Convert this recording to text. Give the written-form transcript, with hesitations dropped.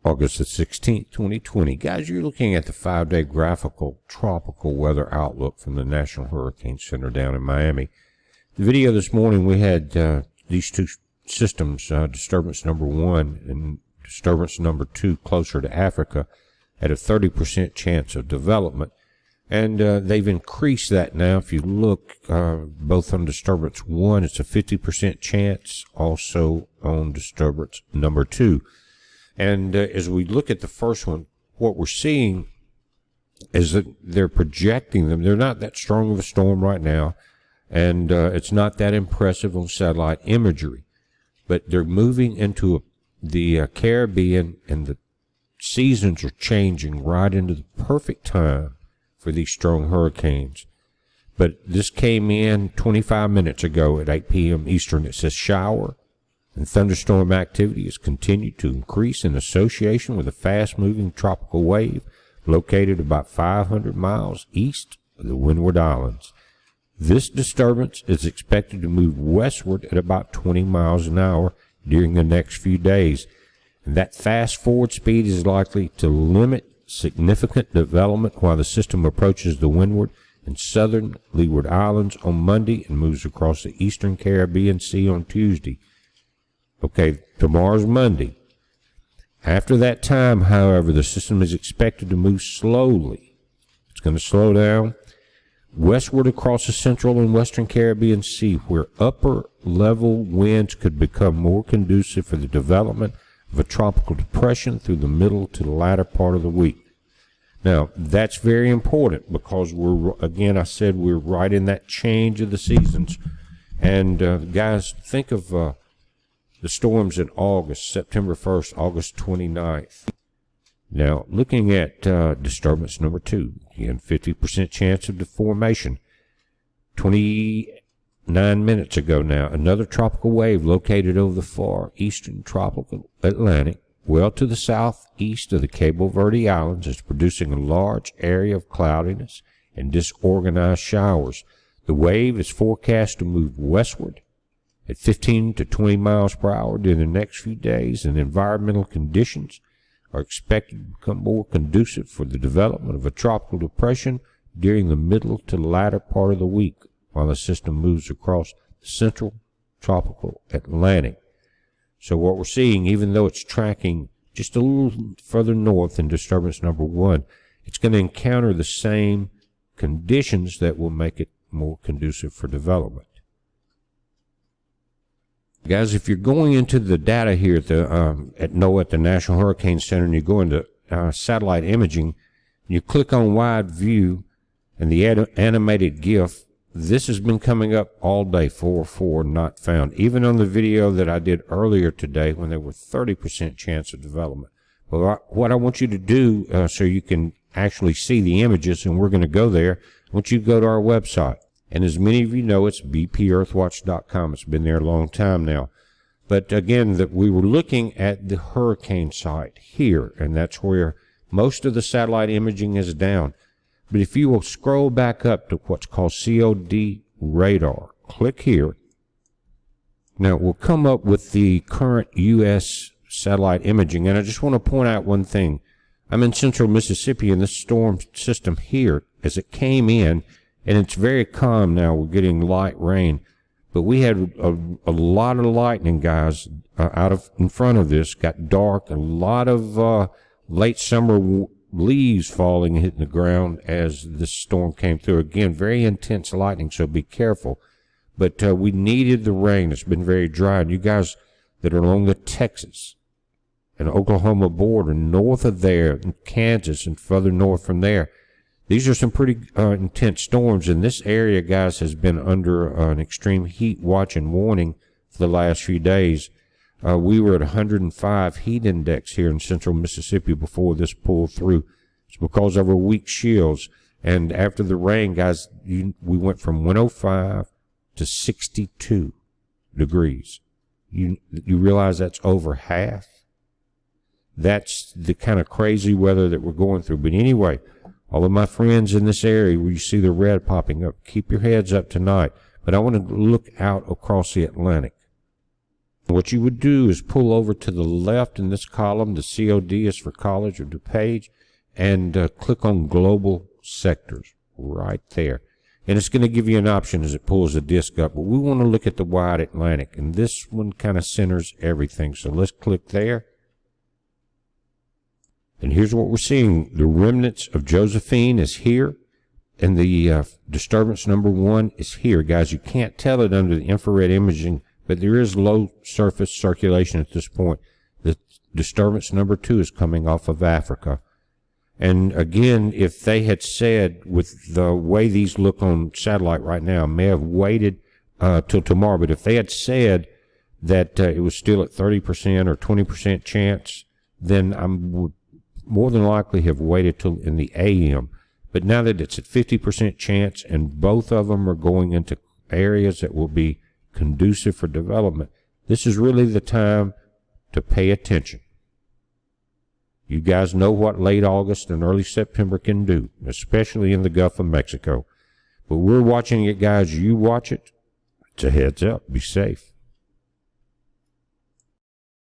August the 16th, 2020. Guys, you're looking at the 5-day graphical tropical weather outlook from the National Hurricane Center down in Miami. The video this morning, we had these two systems, disturbance number 1 and disturbance number 2 closer to Africa, at a 30% chance of development. And they've increased that now. If you look, both on disturbance 1, it's a 50% chance, also on disturbance number 2. And as we look at the first one, what we're seeing is that they're projecting them. They're not that strong of a storm right now, and it's not that impressive on satellite imagery. But they're moving into the Caribbean, and the seasons are changing right into the perfect time for these strong hurricanes. But this came in 25 minutes ago at 8 p.m. Eastern. It says shower and thunderstorm activity has continued to increase in association with a fast-moving tropical wave located about 500 miles east of the Windward Islands. This disturbance is expected to move westward at about 20 miles an hour during the next few days. And that fast forward speed is likely to limit significant development while the system approaches the Windward and southern Leeward Islands on Monday and moves across the eastern Caribbean Sea on Tuesday. Okay, tomorrow's Monday. After that time, however, the system is expected to move slowly. It's going to slow down westward across the central and western Caribbean Sea, where upper-level winds could become more conducive for the development of a tropical depression through the middle to the latter part of the week. Now, that's very important because again, I said we're right in that change of the seasons. And guys, think of the storms in August, September 1st, August 29th. Now, looking at disturbance number 2, again, 50% chance of deformation. 29 minutes ago now, another tropical wave located over the far eastern tropical Atlantic, well to the southeast of the Cabo Verde Islands, is producing a large area of cloudiness and disorganized showers. The wave is forecast to move westward at 15 to 20 miles per hour during the next few days, and environmental conditions are expected to become more conducive for the development of a tropical depression during the middle to latter part of the week while the system moves across the central tropical Atlantic. So what we're seeing, even though it's tracking just a little further north than disturbance number 1, it's going to encounter the same conditions that will make it more conducive for development. Guys, if you're going into the data here at NOAA, at the National Hurricane Center, and you go into satellite imaging, and you click on wide view and the animated GIF, this has been coming up all day, 404 not found. Even on the video that I did earlier today when there were 30% chance of development. But what I want you to do so you can actually see the images, and we're going to go there, I want you to go to our website. And as many of you know, it's bpearthwatch.com. It's been there a long time now. But again, we were looking at the hurricane site here, and that's where most of the satellite imaging is down. But if you will scroll back up to what's called COD radar, click here. Now, we'll come up with the current U.S. satellite imaging. And I just want to point out one thing. I'm in central Mississippi, and this storm system here, as it came in, and it's very calm now. We're getting light rain. But we had a lot of lightning, guys, in front of this. Got dark. A lot of late summer leaves falling and hitting the ground as this storm came through. Again, very intense lightning, so be careful. But we needed the rain. It's been very dry. And you guys that are along the Texas and Oklahoma border, north of there, and Kansas, and further north from there, these are some pretty intense storms, and this area, guys, has been under an extreme heat watch and warning for the last few days. We were at 105 heat index here in central Mississippi before this pulled through. It's because of our weak shields. And after the rain, guys, we went from 105 to 62 degrees. You realize that's over half? That's the kind of crazy weather that we're going through. But anyway, all of my friends in this area where you see the red popping up, keep your heads up tonight. But I want to look out across the Atlantic. What you would do is pull over to the left in this column. The COD is for College of DuPage, and click on Global Sectors right there. And it's going to give you an option as it pulls the disc up. But we want to look at the wide Atlantic, and this one kind of centers everything. So let's click there. And here's what we're seeing. The remnants of Josephine is here, and the disturbance number 1 is here. Guys, you can't tell it under the infrared imaging, but there is low surface circulation at this point. The disturbance number 2 is coming off of Africa. And again, if they had said, with the way these look on satellite right now, may have waited till tomorrow, but if they had said that it was still at 30% or 20% chance, then I would more than likely have waited till in the AM. But now that it's at 50% chance and both of them are going into areas that will be conducive for development, this is really the time to pay attention. You guys know what late August and early September can do, especially in the Gulf of Mexico. But we're watching it, guys. You watch it. It's a heads up. Be safe.